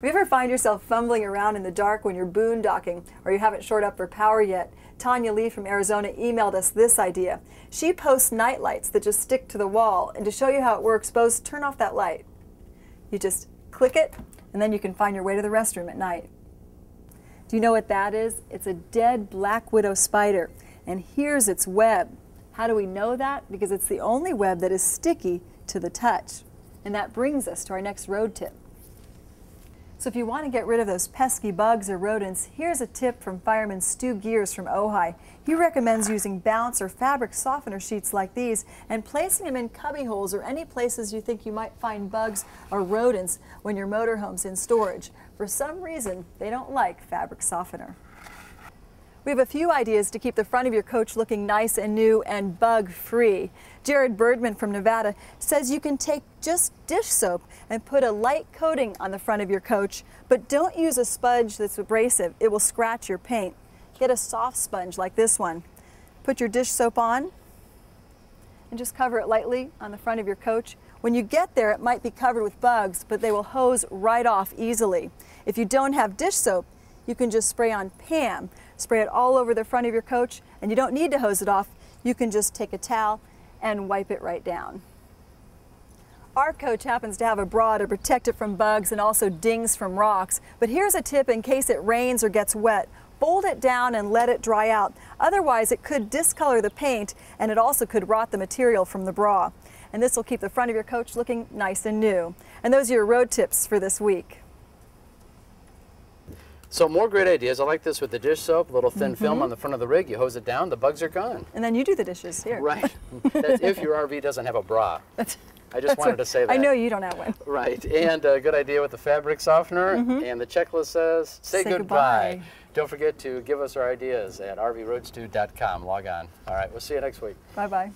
If you ever find yourself fumbling around in the dark when you're boondocking or you haven't shored up for power yet, Tanya Lee from Arizona emailed us this idea. She posts night lights that just stick to the wall, and to show you how it works, suppose turn off that light. You just click it, and then you can find your way to the restroom at night. Do you know what that is? It's a dead black widow spider, and here's its web. How do we know that? Because it's the only web that is sticky to the touch. And that brings us to our next road tip. So if you want to get rid of those pesky bugs or rodents, here's a tip from fireman Stu Gears from Ojai. He recommends using bounce or fabric softener sheets like these and placing them in cubby holes or any places you think you might find bugs or rodents when your motorhome's in storage. For some reason, they don't like fabric softener. We have a few ideas to keep the front of your coach looking nice and new and bug-free. Jared Birdman from Nevada says you can take just dish soap and put a light coating on the front of your coach, but don't use a sponge that's abrasive. It will scratch your paint. Get a soft sponge like this one. Put your dish soap on and just cover it lightly on the front of your coach. When you get there, it might be covered with bugs, but they will hose right off easily. If you don't have dish soap, you can just spray on Pam. Spray it all over the front of your coach, and you don't need to hose it off. You can just take a towel and wipe it right down. Our coach happens to have a bra to protect it from bugs and also dings from rocks, but here's a tip in case it rains or gets wet. Fold it down and let it dry out. Otherwise, it could discolor the paint, and it also could rot the material from the bra. And this will keep the front of your coach looking nice and new. And those are your road tips for this week. So more great ideas. I like this with the dish soap, a little thin film on the front of the rig. You hose it down, the bugs are gone. And then you do the dishes here. Right. That's if your RV doesn't have a bra. I just wanted to say that. I know you don't have one. Right. And a good idea with the fabric softener. And the checklist says, say goodbye. Don't forget to give us our ideas at rvroadstew.com. Log on. All right. We'll see you next week. Bye-bye.